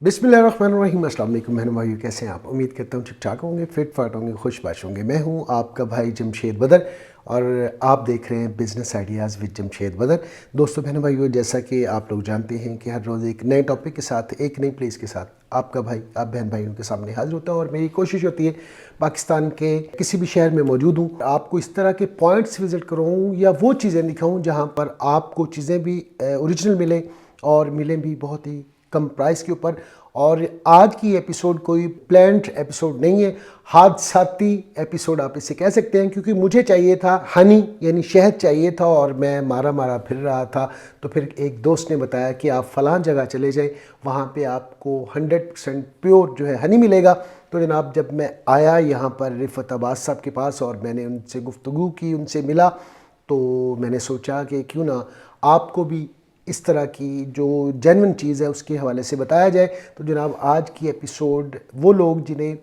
बिस्मिल्लाहिर्रहमानिर्रहीम। अस्सलाम वालेकुम बहनों भाइयों, कैसे हैं आप? उम्मीद करता हूँ ठीक ठाक होंगे, फिट फाट होंगे, खुशबाश होंगे। मैं हूँ आपका भाई जमशेद बदर और आप देख रहे हैं बिज़नेस आइडियाज़ विद जमशेद बदर। दोस्तों बहनों भाइयों, जैसा कि आप लोग जानते हैं कि हर रोज़ एक नए टॉपिक के साथ, एक नई प्लेस के साथ आपका भाई आप बहन भाइयों के सामने हाजिर होता है। और मेरी कोशिश होती है पाकिस्तान के किसी भी शहर में मौजूद हूँ, आपको इस तरह के पॉइंट्स विज़िट कराऊँ या वो चीज़ें दिखाऊँ जहाँ पर आपको चीज़ें भी ओरिजिनल मिलें और मिलें भी बहुत ही कम प्राइस के ऊपर। और आज की एपिसोड कोई प्लान्ड एपिसोड नहीं है, हादसाती एपिसोड आप इसे कह सकते हैं, क्योंकि मुझे चाहिए था हनी यानी शहद चाहिए था और मैं मारा मारा फिर रहा था। तो फिर एक दोस्त ने बताया कि आप फ़लाँ जगह चले जाएं, वहाँ पे आपको 100% प्योर जो है हनी मिलेगा। तो जनाब जब मैं आया यहाँ पर रिफ़त अब्बास साहब के पास और मैंने उनसे गुफ्तगू की, उनसे मिला, तो मैंने सोचा कि क्यों ना आपको भी इस तरह की जो जेन्युइन चीज़ है उसके हवाले से बताया जाए। तो जनाब आज की एपिसोड वो लोग जिन्हें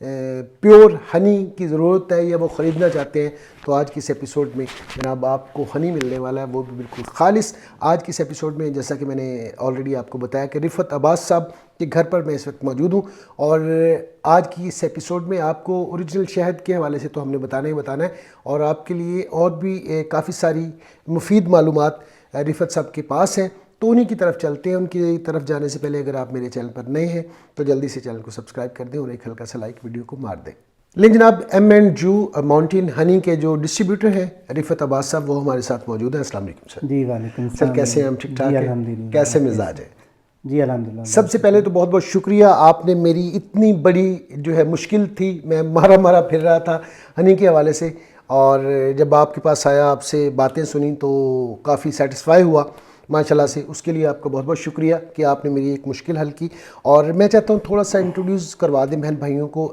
प्योर हनी की ज़रूरत है या वो ख़रीदना चाहते हैं, तो आज की इस एपिसोड में जनाब आपको हनी मिलने वाला है, वो भी बिल्कुल ख़ालिस। आज की इस एपिसोड में जैसा कि मैंने ऑलरेडी आपको बताया कि रिफ़त अब्बास साहब के घर पर मैं इस वक्त मौजूद हूँ। और आज की इस एपिसोड में आपको ओरिजिनल शहद के हवाले से तो हमने बताना ही बताना है, और आपके लिए और भी काफ़ी सारी मुफीद मालूमात रिफ़त साहब के पास हैं। तो उन्हीं की तरफ चलते हैं। उनकी तरफ जाने से पहले अगर आप मेरे चैनल पर नए हैं तो जल्दी से चैनल को सब्सक्राइब कर दें और एक हल्का सा लाइक वीडियो को मार दें। लेकिन जनाब M&Ju माउंटेन हनी के जो डिस्ट्रीब्यूटर हैं रिफ़त अब्बास साहब, वो हमारे साथ मौजूद हैं। अस्सलाम वालेकुम सर। जी वालेकुम सर सलाम। कैसे हैं हम? ठीक ठाक हैं? अल्हम्दुलिल्लाह। कैसे मिजाज है? जी अल्हम्दुलिल्लाह। सबसे पहले तो बहुत बहुत शुक्रिया, आपने मेरी इतनी बड़ी जो है मुश्किल थी, मैं मारा मारा फिर रहा था हनी के हवाले से, और जब आपके पास आया, आपसे बातें सुनी तो काफ़ी सेटिस्फाई हुआ माशाल्लाह से। उसके लिए आपका बहुत बहुत शुक्रिया कि आपने मेरी एक मुश्किल हल की। और मैं चाहता हूँ थोड़ा सा इंट्रोड्यूस करवा दें बहन भाइयों को,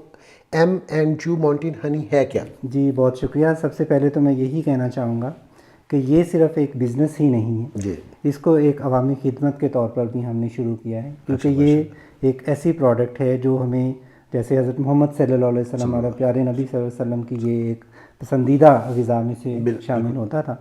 M&Ju माउंटेन हनी है क्या? जी बहुत शुक्रिया। सबसे पहले तो मैं यही कहना चाहूँगा कि ये सिर्फ़ एक बिज़नेस ही नहीं है जी, इसको एक अवामी खिदमत के तौर पर भी हमने शुरू किया है, क्योंकि अच्छा, ये एक ऐसी प्रोडक्ट है जो हमें, जैसे हज़रत मोहम्मद सल्लल्लाहु अलैहि वसल्लम और प्यारे नबी सल्लल्लाहु अलैहि वसल्लम की ये एक पसंदीदा ग़िज़ा में से शामिल होता था।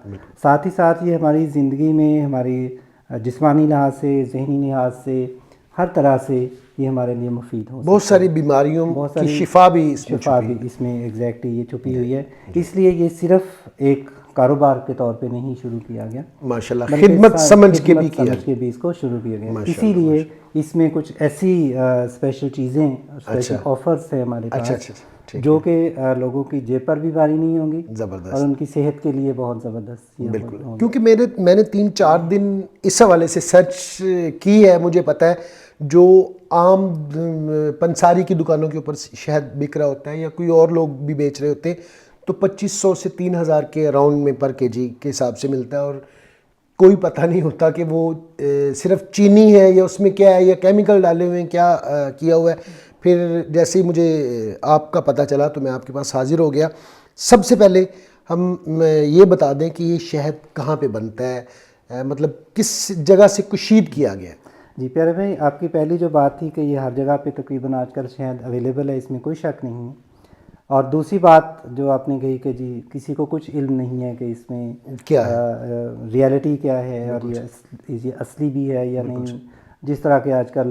साथ ही साथ ये हमारी ज़िंदगी में, हमारी जिस्मानी लिहाज से, जहनी लिहाज से, हर तरह से ये हमारे लिए मुफीद हो। बहुत सारी बीमारियों बहुत की सारी शिफा भी इसमें शिफा छुपी भी इसमें एग्जैक्टली ये छुपी हुई है। इसलिए ये सिर्फ एक कारोबार के तौर पे नहीं शुरू किया गया, माशाल्लाह, बल्कि खिदमत समझ के भी खिदमत किया। समझ के भी इसको शुरू किया गया। माशाल्लाह, इसीलिए इसमें कुछ ऐसी स्पेशल चीज़ें, स्पेशल अच्छा, ऑफर्स हैं हमारे अच्छा, पास, अच्छा, ठीक जो है, कि लोगों की जेब पर भी भारी नहीं होंगी और ज़बरदस्त। उनकी सेहत के लिए बहुत ज़बरदस्त ये बिल्कुल, होगी। क्योंकि मैंने 3-4 दिन इस हवाले से सर्च की है। मुझे पता है जो आम पंसारी की दुकानों के ऊपर शहद बिक रहा होता है या कोई और लोग भी बेच रहे होते हैं, तो 2500 से 3000 के अराउंड में पर केजी के हिसाब से मिलता है। और कोई पता नहीं होता कि वो सिर्फ चीनी है या उसमें क्या है, या केमिकल डाले हुए हैं, क्या किया हुआ है। फिर जैसे ही मुझे आपका पता चला तो मैं आपके पास हाजिर हो गया। सबसे पहले हम ये बता दें कि ये शहद कहाँ पे बनता है, मतलब किस जगह से कुशीद किया गया है? जी प्यारे भाई, आपकी पहली जो बात थी कि ये हर जगह पे तकरीबन आजकल शहद अवेलेबल है, इसमें कोई शक नहीं है। और दूसरी बात जो आपने कही कि जी किसी को कुछ इल्म नहीं है कि इसमें क्या है? रियलिटी क्या है और ये असली भी है या नहीं, जिस तरह के आजकल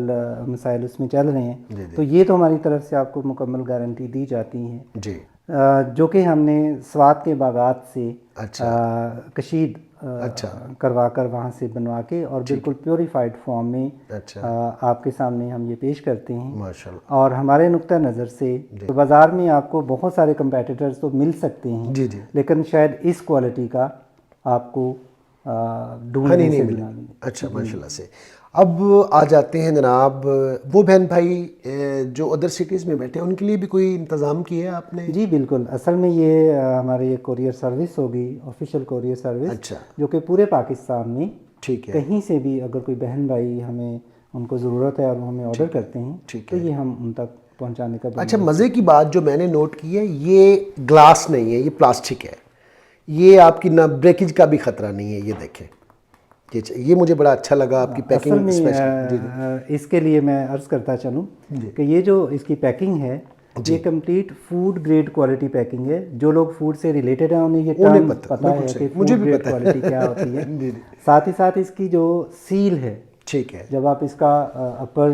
मसाइल उसमें चल रहे हैं, तो ये तो हमारी तरफ से आपको मुकम्मल गारंटी दी जाती है। जी, जो कि हमने स्वात के बागात से अच्छा, कशीद अच्छा, करवा कर वहाँ से बनवा के और बिल्कुल प्योरीफाइड फॉर्म में अच्छा, आपके सामने हम ये पेश करते हैं। माशाल्लाह। और हमारे नुक्ता नज़र से तो बाज़ार में आपको बहुत सारे कंपेटिटर्स तो मिल सकते हैं, जी, जी, लेकिन शायद इस क्वालिटी का आपको हनी ढूंढने नहीं से भी मिले। ना मिले। अच्छा, माशाल्लाह से। अब आ जाते हैं जनाब वो बहन भाई जो अदर सिटीज़ में बैठे हैं, उनके लिए भी कोई इंतज़ाम किया है आपने? जी बिल्कुल, असल में ये हमारी एक कोरियर सर्विस होगी, ऑफिशियल कोरियर सर्विस, अच्छा, जो कि पूरे पाकिस्तान में ठीक है, कहीं से भी अगर कोई बहन भाई हमें उनको ज़रूरत है और वो हमें ऑर्डर करते हैं, ठीक तो है। ये हम उन तक पहुंचाने का अच्छा, बंदोबस्त। मज़े की बात जो मैंने नोट की है, ये ग्लास नहीं है, ये प्लास्टिक है। ये आपकी ना ब्रेकेज का भी ख़तरा नहीं है। ये देखें, ये मुझे बड़ा अच्छा लगा आपकी असल पैकिंग में स्पेशल। जी, जी, इसके लिए मैं अर्ज़ करता चलूँ कि ये जो इसकी पैकिंग है, ये complete food grade quality packing है। जो लोग फूड से रिलेटेड हैं उन्हें ये उन्हें टर्म पता, पता बिल्कुल है सही, कि मुझे फूड भी ग्रेड पता है। क्वालिटी क्या होती है। जी, जी, साथ ही साथ इसकी जो सील है, ठीक है। जब आप इसका अपर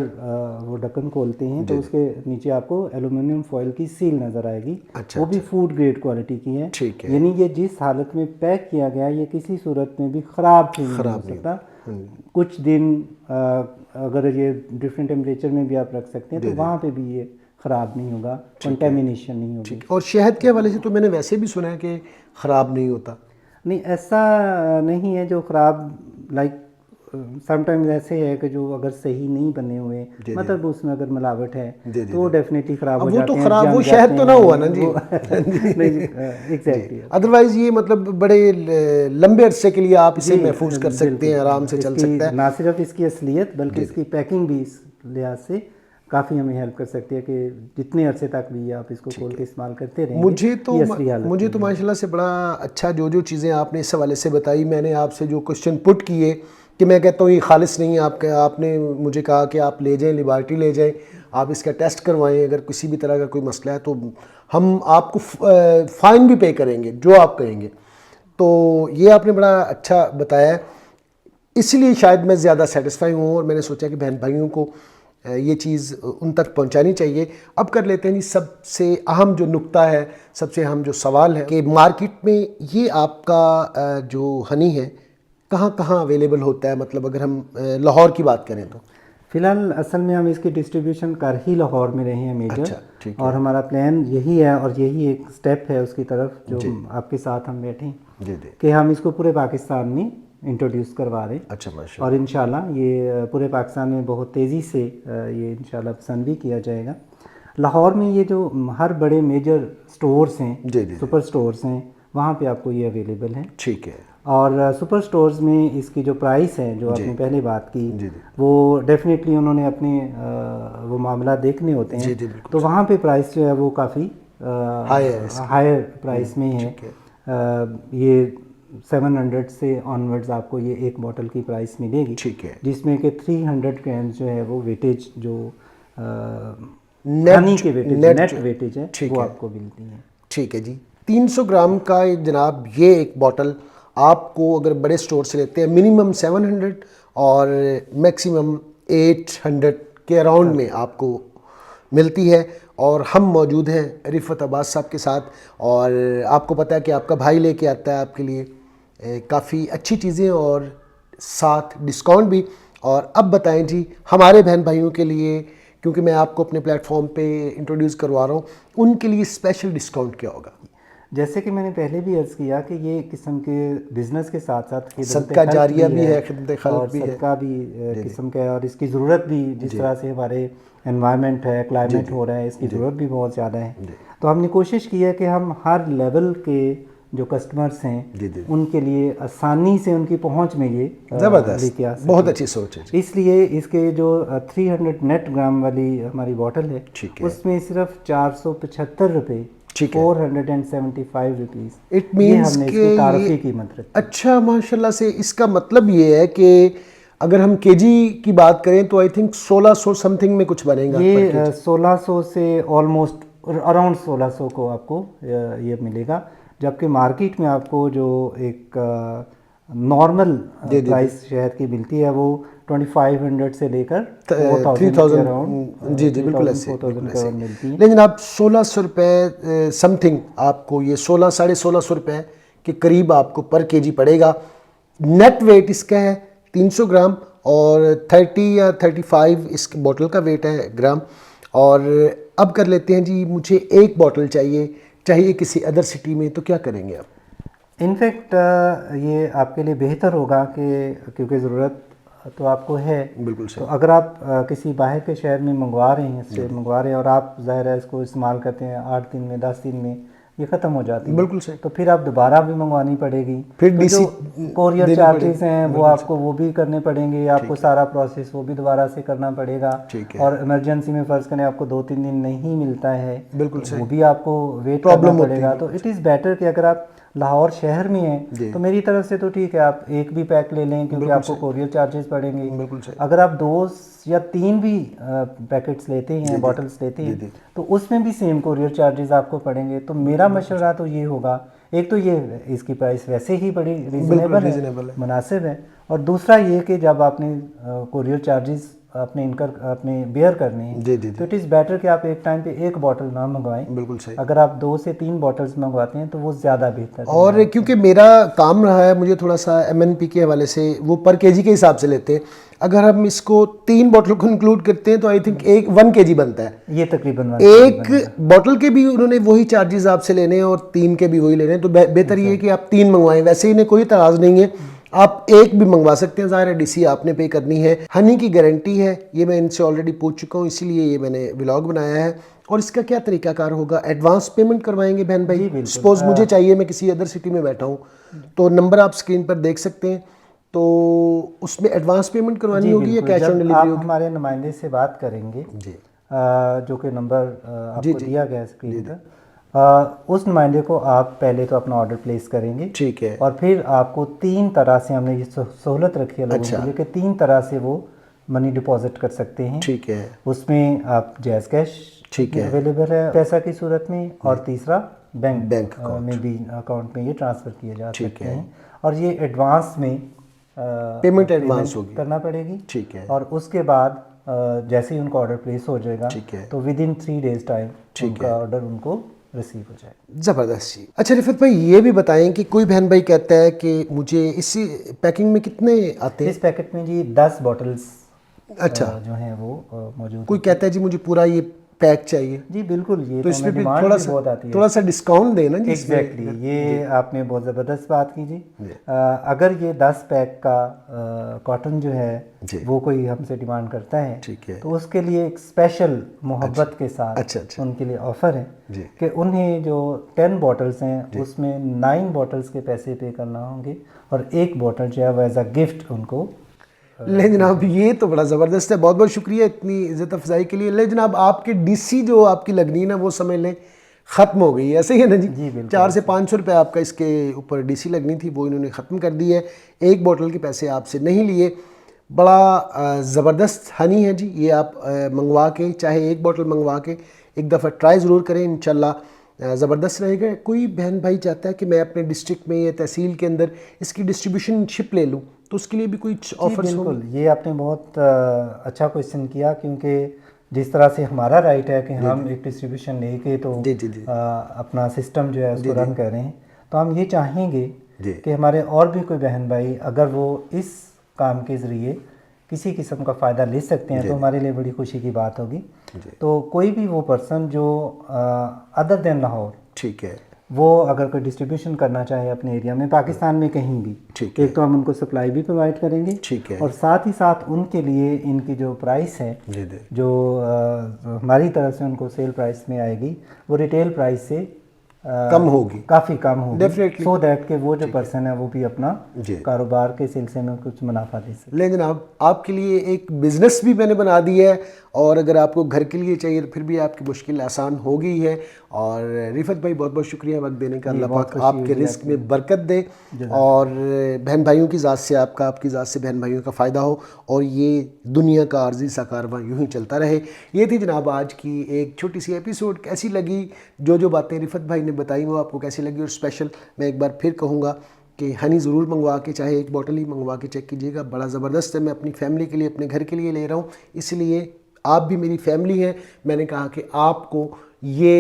वो ढक्कन खोलते हैं तो उसके नीचे आपको एल्युमिनियम फॉइल की सील नज़र आएगी। अच्छा, वो भी फूड ग्रेड क्वालिटी की है। ठीक है। यानी ये जिस हालत में पैक किया गया ये किसी सूरत में भी ख़राब नहीं हो सकता। कुछ दिन अगर ये डिफरेंट टेम्परेचर में भी आप रख सकते हैं तो वहाँ पे भी ये ख़राब नहीं होगा, कंटेमिनेशन नहीं होगी। और शहद के हवाले से तो मैंने वैसे भी सुना है कि ख़राब नहीं होता। नहीं, ऐसा नहीं है जो ख़राब लाइक समटाइम्स ऐसे है कि जो अगर सही नहीं बने हुए मतलब उसमें अगर मिलावट है तो वो डेफिनेटली ख़राब हो जाते हैं। वो तो ख़राब, वो शहद तो ना हुआ ना जी। नहीं, एग्जैक्टली। अदरवाइज ये मतलब बड़े लंबे अरसे के लिए आप इसे महफूज कर सकते हैं, आराम से चल सकता है। ना सिर्फ इसकी असलियत बल्कि इसकी पैकिंग भी इस लिहाज से काफ़ी हमें हेल्प कर सकती है कि जितने अरसे तक भी आप इसको खोल के इस्तेमाल करते रहेंगे। मुझे तो माशाल्लाह से बड़ा अच्छा जो चीज़ें आपने इस हवाले से बताई, मैंने आपसे जो क्वेश्चन पुट किए कि मैं कहता हूँ ये खालिस नहीं है, आपने मुझे कहा कि आप ले जाएं, लिबर्टी ले जाएं, आप इसका टेस्ट करवाएं, अगर किसी भी तरह का कोई मसला है तो हम आपको फ़ाइन भी पे करेंगे जो आप कहेंगे। तो ये आपने बड़ा अच्छा बताया, इसलिए शायद मैं ज़्यादा सेटिस्फाई हूँ और मैंने सोचा कि बहन भाइयों को ये चीज़ उन तक पहुंचानी चाहिए। अब कर लेते हैं जी सबसे अहम जो नुक्ता है, सबसे अहम जो सवाल है कि मार्केट में ये आपका जो हनी है कहाँ कहाँ अवेलेबल होता है, मतलब अगर हम लाहौर की बात करें तो। फ़िलहाल असल में हम इसकी डिस्ट्रीब्यूशन कर ही लाहौर में रहे हैं मेजर। अच्छा, ठीक है। और हमारा प्लान यही है और यही एक स्टेप है उसकी तरफ जो आपके साथ हम बैठे हैं कि हम इसको पूरे पाकिस्तान में इंट्रोड्यूस करवा रहे हैं। अच्छा, माशाल्लाह। और इंशाल्लाह ये पूरे पाकिस्तान में बहुत तेज़ी से ये इंशाल्लाह पसंद भी किया जाएगा। लाहौर में ये जो हर बड़े मेजर स्टोर्स हैं, सुपर स्टोर्स हैं, वहाँ पे आपको ये अवेलेबल है। ठीक है। और सुपर स्टोर्स में इसकी जो प्राइस है जो आपने पहले बात की वो डेफिनेटली उन्होंने अपने वो मामला देखने होते हैं, तो वहाँ पे प्राइस जो है वो काफ़ी हायर प्राइस में है। ये 700 से ऑनवर्ड्स आपको ये एक बॉटल की प्राइस मिलेगी। ठीक है। जिसमें कि 300 ग्राम जो है वो वेटेज जो हनी के वेटेज नेट वेटेज है वो आपको मिलती है। ठीक है जी। 300 ग्राम का जनाब ये एक बॉटल आपको अगर बड़े स्टोर से लेते हैं मिनिमम 700 और मैक्सिमम 800 के अराउंड में आपको मिलती है। और हम मौजूद हैं रिफ़त अब्बास साहब के साथ, और आपको पता है कि आपका भाई लेके आता है आपके लिए काफ़ी अच्छी चीज़ें और साथ डिस्काउंट भी। और अब बताएं जी हमारे बहन भाइयों के लिए, क्योंकि मैं आपको अपने प्लेटफॉर्म पे इंट्रोड्यूस करवा रहा हूँ, उनके लिए स्पेशल डिस्काउंट क्या होगा? जैसे कि मैंने पहले भी अर्ज़ किया कि ये किस्म के बिज़नेस के साथ साथ सदका जारिया भी है, खिदमत खल्क भी है, सदका भी किस्म का है। और इसकी ज़रूरत भी जिस तरह से हमारे एनवायरनमेंट है, क्लाइमेट हो रहा है, इसकी ज़रूरत भी बहुत ज़्यादा है। तो हमने कोशिश की है कि हम हर लेवल के जो कस्टमर्स हैं उनके लिए आसानी से उनकी पहुंच में ये ज़बरदस्त, बहुत अच्छी सोच है। इसलिए इसके जो 300 नेट ग्राम वाली हमारी बॉटल है उसमें सिर्फ 475 रुपये 475 रुपीज़ इट मीन्स कि तारफ़ी कीमत रखी। अच्छा, माशाल्लाह से इसका मतलब ये है कि अगर हम केजी की बात करें तो आई थिंक 1600 समथिंग में कुछ बनेगा। ये 1600 से ऑलमोस्ट अराउंड 1600 को आपको ये मिलेगा, जबकि मार्केट में आपको जो एक नॉर्मल प्राइस शहद की मिलती है वो 2500 से लेकर 3000 अराउंड जी बिल्कुल ऐसे मिलती है। लेकिन आप 1600 रुपये समथिंग आपको ये 1600 रुपये के करीब आपको पर केजी पड़ेगा। नेट वेट इसका है 300 ग्राम और 30 या 35 इस बॉटल का वेट है ग्राम। और अब कर लेते हैं जी, मुझे एक बॉटल चाहिए किसी अदर सिटी में, तो क्या करेंगे आप? इनफैक्ट ये आपके लिए बेहतर होगा कि क्योंकि ज़रूरत तो आपको है, बिल्कुल सही। तो अगर आप किसी बाहर के शहर में मंगवा रहे हैं, इससे मंगवा रहे हैं और आप ज़ाहिर है इसको इस्तेमाल करते हैं 8 दिन में 10 दिन में ये ख़त्म हो जाती है, बिल्कुल सही, तो फिर आप दोबारा भी मंगवानी पड़ेगी। फिर तो जो कोरियर चार्जेस हैं वो आपको वो भी करने पड़ेंगे, आपको सारा प्रोसेस वो भी दोबारा से करना पड़ेगा। और इमरजेंसी में फ़र्ज़ करें आपको 2-3 दिन नहीं मिलता है, बिल्कुल वो भी आपको वेट करना पड़ेगा। तो इट इज़ बेटर कि अगर आप लाहौर शहर में है तो मेरी तरफ से तो ठीक है आप एक भी पैक ले लें क्योंकि आपको कोरियर चार्जेस पड़ेंगे। अगर आप 2 या 3 भी पैकेट्स लेते हैं, बॉटल्स लेते हैं, तो उसमें भी सेम कोरियर चार्जेस आपको पड़ेंगे। तो मेरा मशवरा तो ये होगा, एक तो ये इसकी प्राइस वैसे ही बड़ी रीज़नेबल है, मुनासिब है, और दूसरा ये कि जब आपने कोरियर चार्जेस आपने बेयर करने हैं, जी जी तो इट इज़ बेटर कि आप एक टाइम पे एक बॉटल ना मंगवाएं। बिल्कुल सही। अगर आप 2 से 3 बॉटल्स मंगवाते हैं तो वो ज़्यादा बेहतर है। और क्योंकि मेरा काम रहा है, मुझे थोड़ा सा MNP के हवाले से वो पर केजी के हिसाब से लेते हैं। अगर हम इसको 3 बॉटल को इंक्लूड करते हैं तो आई थिंक 1 kg बनता है। ये तकरीबन एक बॉटल के भी उन्होंने वही चार्जेस आपसे लेने हैं और 3 के भी वही लेने हैं, तो बेहतर ये है कि आप 3 मंगवाएं। वैसे इन्हें कोई तराज नहीं है, आप एक भी मंगवा सकते हैं, ज़ाहिर है DC आपने पे करनी है। हनी की गारंटी है, ये मैं इनसे ऑलरेडी पूछ चुका हूँ, इसीलिए ये मैंने व्लॉग बनाया है। और इसका क्या तरीकाकार होगा? एडवांस पेमेंट करवाएंगे बहन भाई? सपोज मुझे चाहिए, मैं किसी अदर सिटी में बैठा हूँ, तो नंबर आप स्क्रीन पर देख सकते हैं, तो उसमें एडवांस पेमेंट करवानी होगी या कैश ऑन डिलीवरी आप होगी? हमारे नुमाइंदे से बात करेंगे जी जो कि नंबर आपको दिया गया है स्क्रीन पर, उस नुमाइंदे को आप पहले तो अपना ऑर्डर प्लेस करेंगे, ठीक है। और फिर आपको 3 तरह से हमने ये सहूलत रखी है लोगों के लिए कि 3 तरह से वो मनी डिपॉजिट कर सकते हैं। ठीक है। उसमें आप जैज़ कैश ठीक है अवेलेबल है पैसा की सूरत में, और तीसरा बैंक अकाउंट में भी अकाउंट में ये ट्रांसफ़र किए जा ठीक सकते है। हैं। और ये एडवांस में पेमेंट एडवांस होगी, करना पड़ेगी। ठीक है। और उसके बाद जैसे ही उनका ऑर्डर प्लेस हो जाएगा, ठीक है। तो विद इन 3 डेज टाइम उनका ऑर्डर उनको रिसीव हो जाएगा। ज़बरदस्त जी। अच्छा रिफत भाई, ये भी बताएं कि कोई बहन भाई कहता है कि मुझे इसी पैकिंग में कितने आते हैं? इस पैकेट में जी 10 बॉटल्स अच्छा जो हैं वो मौजूद कोई कहता है जी मुझे पूरा ये पैक चाहिए, जी बिल्कुल। ये तो इसमें भी डिमांड थोड़ा भी बहुत आती है। थोड़ा सा डिस्काउंट देना जी। एग्जैक्टली ये आपने बहुत ज़बरदस्त बात की जी। अगर ये 10 पैक का कॉटन जो है वो कोई हमसे डिमांड करता है, ठीक है, तो उसके लिए एक स्पेशल मोहब्बत के साथ उनके लिए ऑफ़र है कि उन्हें जो 10 बॉटल्स हैं उसमें 9 बॉटल्स के पैसे पे करना होंगे, और 1 बॉटल जो है वो एज अ गिफ्ट उनको। ले जनाब, ये तो बड़ा ज़बरदस्त है, बहुत बहुत शुक्रिया इतनी इज़्ज़त अफजाई के लिए। ले जनाब, आपकी DC जो आपकी लगनी ना, वो समझ लें ख़त्म हो गई है, ऐसे ही है ना जी? 400 से 500 रुपये आपका इसके ऊपर DC लगनी थी, वो इन्होंने ख़त्म कर दी है। 1 बॉटल के पैसे आपसे नहीं लिए। बड़ा ज़बरदस्त हनी है जी, ये आप मंगवा के, चाहे 1 बॉटल मंगवा के एक दफ़ा ट्राई ज़रूर करें, इंशाल्लाह ज़बरदस्त रहेगा। कोई बहन भाई चाहता है कि मैं अपने डिस्ट्रिक्ट में या तहसील के अंदर इसकी डिस्ट्रीब्यूशनशिप ले लूँ, तो उसके लिए भी कोई ऑफर? बिल्कुल, ये आपने बहुत अच्छा क्वेश्चन किया, क्योंकि जिस तरह से हमारा राइट है कि हम एक डिस्ट्रीब्यूशन लेके तो अपना सिस्टम जो है उसको रन कर रहे हैं, तो हम ये चाहेंगे कि हमारे और भी कोई बहन भाई अगर वो इस काम के ज़रिए किसी किस्म का फ़ायदा ले सकते हैं तो हमारे लिए बड़ी खुशी की बात होगी। तो कोई भी वो पर्सन जो अदर देन लाहौर, ठीक है, वो अगर कोई डिस्ट्रीब्यूशन करना चाहे अपने एरिया में, पाकिस्तान में कहीं भी, एक तो हम उनको सप्लाई भी प्रोवाइड करेंगे, ठीक है, और साथ ही साथ उनके लिए इनकी जो प्राइस है जो हमारी तरफ से उनको सेल प्राइस में आएगी वो रिटेल प्राइस से कम होगी, काफ़ी कम होगी, डेफिनेटली, सो दैट कि वो जो पर्सन है वो भी अपना कारोबार के सिलसिले में कुछ मुनाफा दे सके। ले जनाब, आपके लिए एक बिज़नेस भी मैंने बना दी है, और अगर आपको घर के लिए चाहिए तो फिर भी आपकी मुश्किल आसान हो गई है। और रिफत भाई बहुत बहुत शुक्रिया वक्त देने का, अल्लाह पाक आपके रिस्क में बरकत दे, और बहन भाइयों की ज़ात से आपकी ज़ात से बहन भाइयों का फ़ायदा हो, और ये दुनिया का आर्जी सा कारवां यूँ ही चलता रहे। ये थी जनाब आज की एक छोटी सी एपिसोड। कैसी लगी जो बातें रिफत भाई ने बताई वो आपको कैसी लगी? और स्पेशल मैं एक बार फिर कहूँगा कि हनी ज़रूर मंगवा के, चाहे 1 बॉटल ही मंगवा के चेक कीजिएगा, बड़ा ज़बरदस्त है। मैं अपनी फैमिली के लिए, अपने घर के लिए ले रहा हूँ, इसलिए आप भी मेरी फैमिली हैं। मैंने कहा कि आपको ये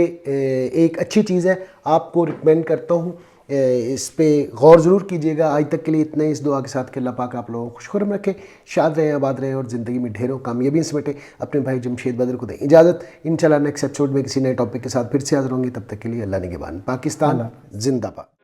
एक अच्छी चीज़ है, आपको रिकमेंड करता हूँ, इस पे गौर ज़रूर कीजिएगा। आज तक के लिए इतना ही, इस दुआ के साथ कि अल्लाह पाक आप लोगों को खुशखुरम रखे, शाद रहें, आबाद रहें, और ज़िंदगी में ढेरों कामयाबियाँ समेटे। अपने भाई जमशेद बदर को दें इजाज़त। इंशाल्लाह नेक्स्ट एपिसोड में किसी नए टॉपिक के साथ फिर से हाज़िर होंगे। तब तक के लिए अल्लाह निगहबान। पाकिस्तान जिंदाबाद।